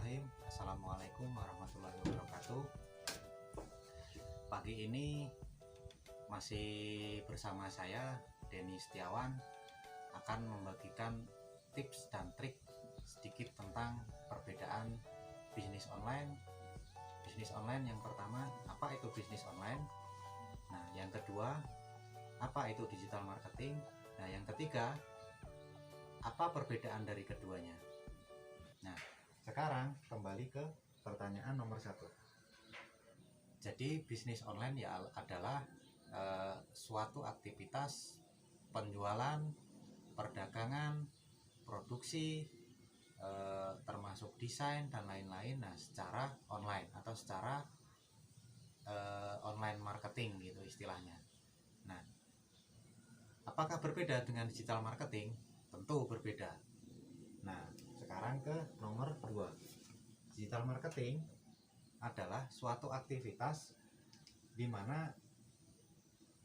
Bismillahirrahmanirrahim. Assalamualaikum warahmatullahi wabarakatuh. Pagi ini masih bersama saya Denny Setiawan akan membagikan tips dan trik sedikit tentang perbedaan bisnis online. Bisnis online yang pertama, apa itu bisnis online? Nah, yang kedua, apa itu digital marketing? Nah, yang ketiga, apa perbedaan dari keduanya? Nah, sekarang kembali ke pertanyaan nomor 1. Jadi bisnis online ya adalah suatu aktivitas penjualan, perdagangan, produksi, termasuk desain dan lain-lain. Nah, secara online atau secara online marketing gitu istilahnya. Nah, apakah berbeda dengan digital marketing? Tentu berbeda. Nah, sekarang ke nomor 2. Digital marketing adalah suatu aktivitas di mana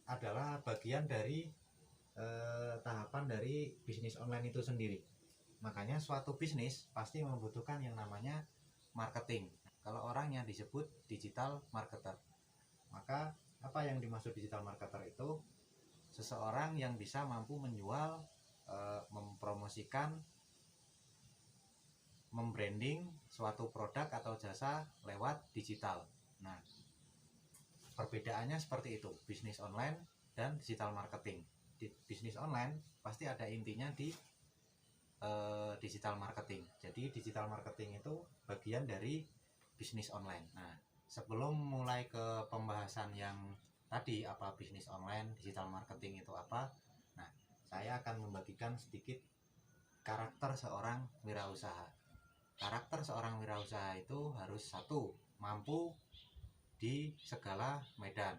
adalah bagian dari tahapan dari bisnis online itu sendiri. Makanya suatu bisnis pasti membutuhkan yang namanya marketing. Kalau orangnya disebut digital marketer. Maka apa yang dimaksud digital marketer itu? Seseorang yang bisa mampu menjual, mempromosikan, membranding suatu produk atau jasa lewat digital. Nah, perbedaannya seperti itu, bisnis online dan digital marketing. Di bisnis online pasti ada intinya di digital marketing. Jadi digital marketing itu bagian dari bisnis online. Nah, sebelum mulai ke pembahasan yang tadi, apa bisnis online, digital marketing itu apa, nah, saya akan membagikan sedikit karakter seorang wirausaha. Karakter seorang wirausaha itu harus 1. Mampu di segala medan.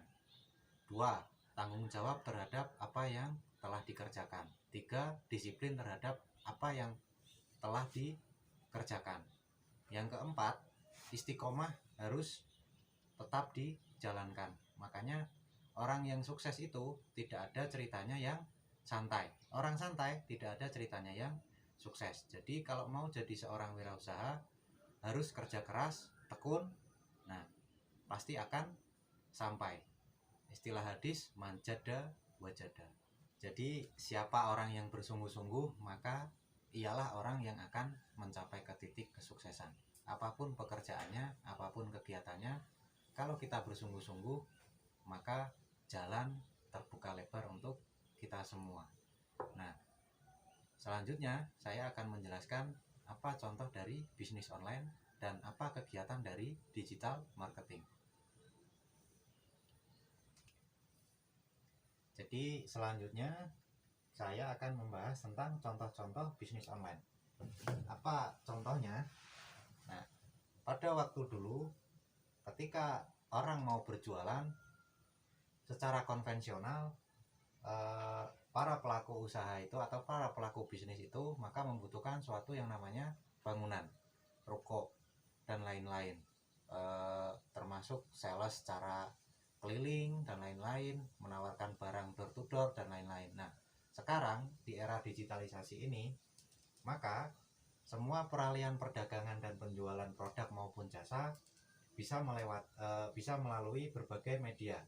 2. Tanggung jawab terhadap apa yang telah dikerjakan. 3. Disiplin terhadap apa yang telah dikerjakan. Yang keempat, istiqomah harus tetap dijalankan. Makanya orang yang sukses itu tidak ada ceritanya yang santai. Orang santai tidak ada ceritanya yang sukses. Jadi kalau mau jadi seorang wirausaha harus kerja keras, tekun. Nah, pasti akan sampai. Istilah hadis manjada wajada. Jadi siapa orang yang bersungguh-sungguh, maka ialah orang yang akan mencapai ke titik kesuksesan. Apapun pekerjaannya, apapun kegiatannya, kalau kita bersungguh-sungguh, maka jalan terbuka lebar untuk kita semua. Nah, selanjutnya saya akan menjelaskan apa contoh dari bisnis online dan apa kegiatan dari digital marketing. Jadi selanjutnya saya akan membahas tentang contoh-contoh bisnis online. Apa contohnya? Nah, pada waktu dulu ketika orang mau berjualan secara konvensional, para pelaku usaha itu atau para pelaku bisnis itu maka membutuhkan suatu yang namanya bangunan, ruko dan lain-lain, termasuk sales secara keliling dan lain-lain, menawarkan barang door to door dan lain-lain. Nah, sekarang di era digitalisasi ini maka semua peralihan perdagangan dan penjualan produk maupun jasa bisa melalui berbagai media.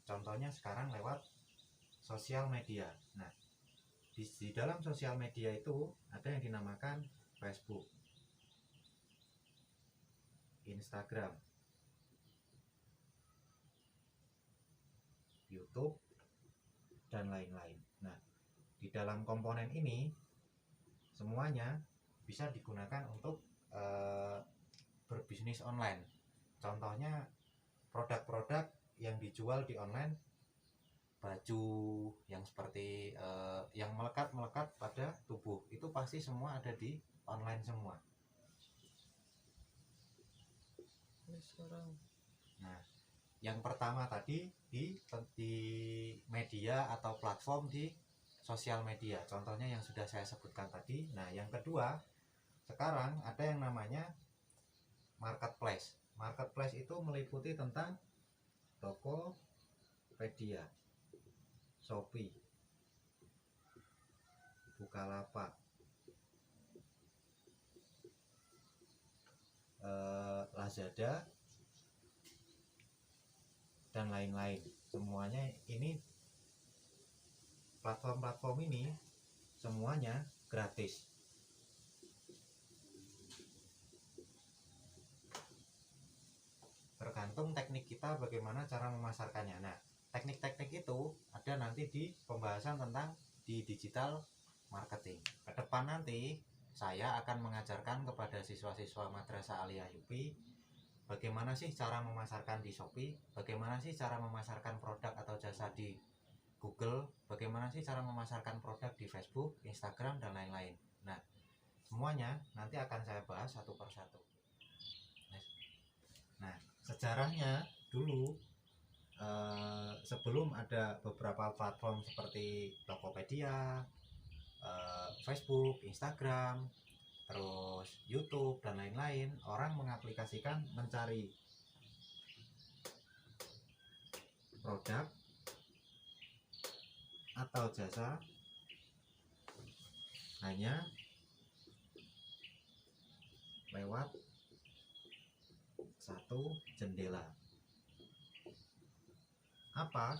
Contohnya sekarang lewat sosial media. Nah, di dalam sosial media itu ada yang dinamakan Facebook, Instagram, YouTube, dan lain-lain. Nah, di dalam komponen ini semuanya bisa digunakan untuk berbisnis online. Contohnya produk-produk yang dijual di online, baju yang seperti yang melekat pada tubuh, itu pasti semua ada di online semua. Nah, yang pertama tadi di media atau platform di sosial media, contohnya yang sudah saya sebutkan tadi. Nah, yang kedua, sekarang ada yang namanya marketplace. Marketplace itu meliputi tentang Tokopedia, Shopee, Bukalapak, Lazada, dan lain-lain. Semuanya ini, platform-platform ini semuanya gratis. Tergantung teknik kita bagaimana cara memasarkannya. Nah, teknik-teknik itu ada nanti di pembahasan tentang di digital marketing. Ke depan nanti saya akan mengajarkan kepada siswa-siswa Madrasah Aliyah UPI bagaimana sih cara memasarkan di Shopee, bagaimana sih cara memasarkan produk atau jasa di Google, bagaimana sih cara memasarkan produk di Facebook, Instagram, dan lain-lain. Nah, semuanya nanti akan saya bahas satu persatu. Nah, sejarahnya dulu sebelum ada beberapa platform seperti Tokopedia, Facebook, Instagram, terus YouTube, dan lain-lain, orang mengaplikasikan mencari produk atau jasa hanya lewat satu jendela. Apa?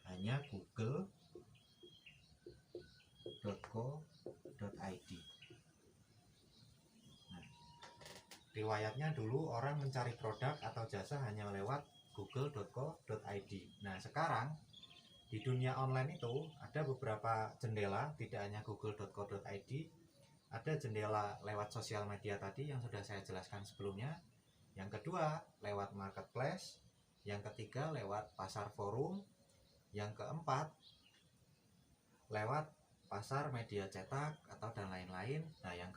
Hanya google.co.id. Nah, riwayatnya dulu orang mencari produk atau jasa hanya lewat google.co.id. Nah, sekarang di dunia online itu ada beberapa jendela, tidak hanya google.co.id, ada jendela lewat sosial media tadi yang sudah saya jelaskan sebelumnya. Yang kedua lewat marketplace, yang ketiga lewat pasar forum, yang keempat lewat pasar media cetak atau dan lain-lain. Nah, yang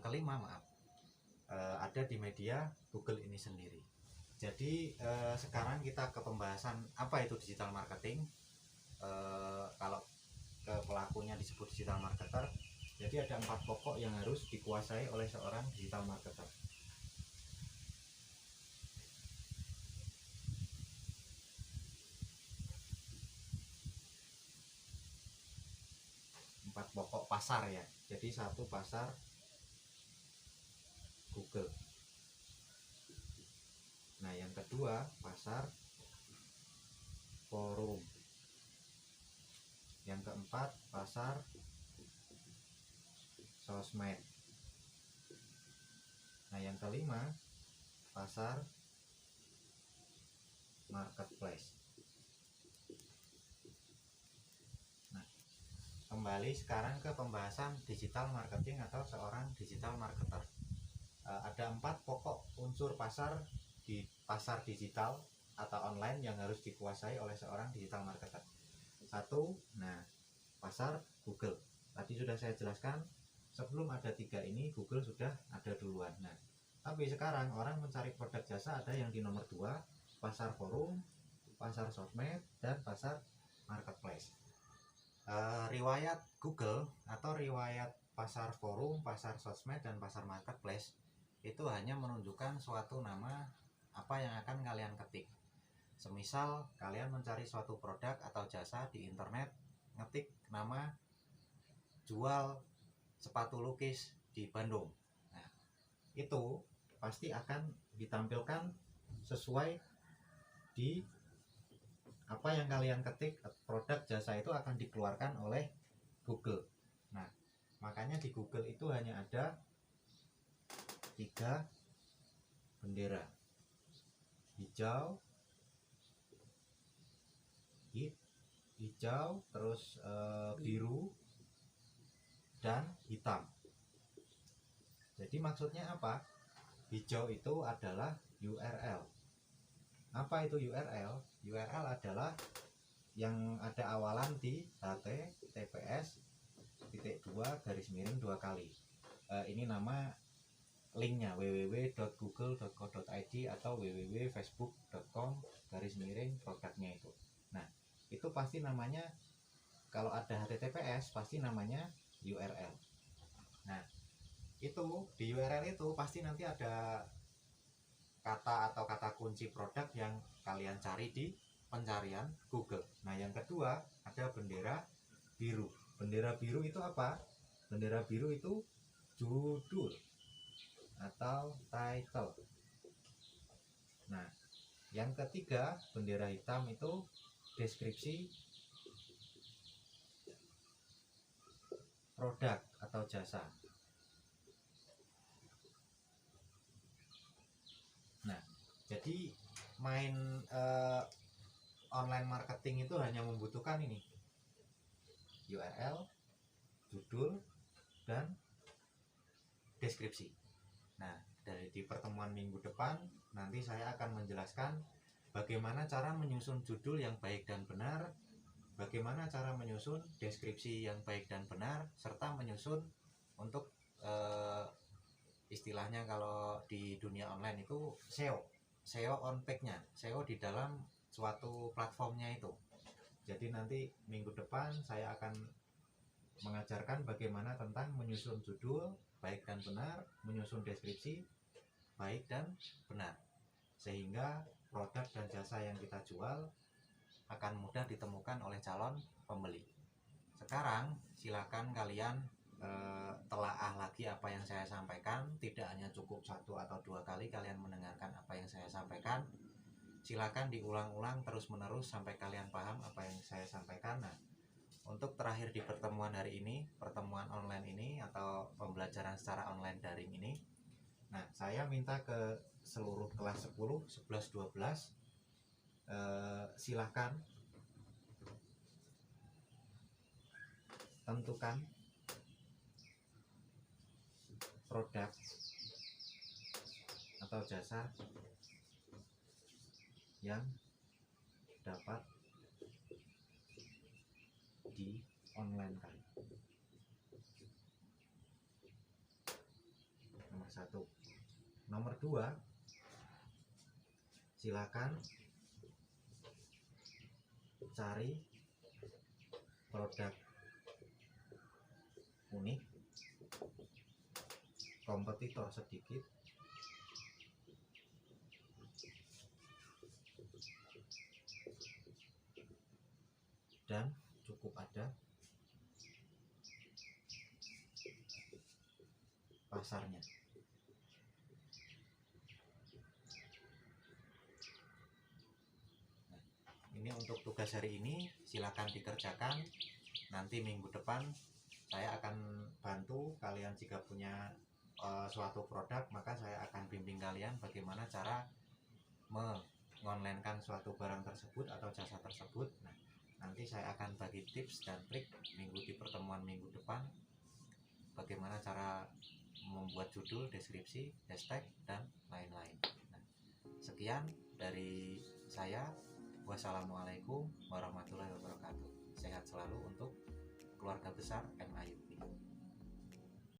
kelima ada di media Google ini sendiri. Jadi sekarang kita ke pembahasan apa itu digital marketing. Kalau ke pelakunya disebut digital marketer, jadi ada 4 pokok yang harus dikuasai oleh seorang digital marketer. Empat pokok pasar ya. Jadi satu pasar Google. Nah, yang kedua pasar forum. Yang keempat pasar sosmed. Nah, yang kelima pasar marketplace. Nah, kembali sekarang ke pembahasan digital marketing atau seorang digital marketer. Ada 4 pokok unsur pasar di pasar digital atau online yang harus dikuasai oleh seorang digital marketer. Satu, nah, pasar Google. Tadi sudah saya jelaskan, sebelum ada 3 ini Google sudah ada duluan. Nah, tapi sekarang orang mencari produk jasa ada yang di nomor 2, pasar forum, pasar sosmed, dan pasar marketplace. Riwayat Google atau riwayat pasar forum, pasar sosmed, dan pasar marketplace itu hanya menunjukkan suatu nama apa yang akan kalian ketik. Semisal kalian mencari suatu produk atau jasa di internet, ngetik nama jual sepatu lukis di Bandung. Nah, itu pasti akan ditampilkan sesuai di apa yang kalian ketik. Produk jasa itu akan dikeluarkan oleh Google. Nah, makanya di Google itu hanya ada 3 bendera: hijau, terus biru, dan hitam. Jadi maksudnya apa? Hijau itu adalah URL. Apa itu URL? URL adalah yang ada awalan di https://2 kali. Ini nama linknya www.google.co.id atau www.facebook.com/produknya itu. Nah, itu pasti namanya, kalau ada HTTPS pasti namanya URL. Nah, itu di URL itu pasti nanti ada kata atau kata kunci produk yang kalian cari di pencarian Google. Nah, yang kedua ada bendera biru. Bendera biru itu apa? Bendera biru itu judul atau title. Nah, yang ketiga, bendera hitam itu deskripsi produk atau jasa. Nah, jadi main online marketing itu hanya membutuhkan ini, URL, judul, dan deskripsi. Nah, di pertemuan minggu depan nanti saya akan menjelaskan bagaimana cara menyusun judul yang baik dan benar, bagaimana cara menyusun deskripsi yang baik dan benar, serta menyusun untuk istilahnya kalau di dunia online itu SEO on page-nya, SEO di dalam suatu platformnya itu. Jadi nanti minggu depan saya akan mengajarkan bagaimana tentang menyusun judul baik dan benar, menyusun deskripsi baik dan benar, sehingga produk dan jasa yang kita jual akan mudah ditemukan oleh calon pembeli. Sekarang silakan kalian telaah lagi apa yang saya sampaikan. Tidak hanya cukup 1 atau 2 kali kalian mendengarkan apa yang saya sampaikan, silakan diulang-ulang terus-menerus sampai kalian paham apa yang saya sampaikan. Nah, untuk terakhir di pertemuan hari ini, pertemuan online ini atau pembelajaran secara online daring ini, nah saya minta ke seluruh kelas 10, 11, 12 silahkan tentukan produk atau jasa yang dapat di online kan. Nomor 1. Nomor 2, silakan cari produk unik, kompetitor sedikit, dan cukup ada pasarnya. Nah, ini untuk tugas hari ini silakan dikerjakan. Nanti minggu depan saya akan bantu kalian jika punya suatu produk, maka saya akan bimbing kalian bagaimana cara mengonlinekan suatu barang tersebut atau jasa tersebut. Nah, nanti saya akan bagi tips dan trik di pertemuan minggu depan, bagaimana cara membuat judul, deskripsi, hashtag, dan lain-lain. Nah, sekian dari saya. Wassalamualaikum warahmatullahi wabarakatuh. Sehat selalu untuk keluarga besar MAYUP.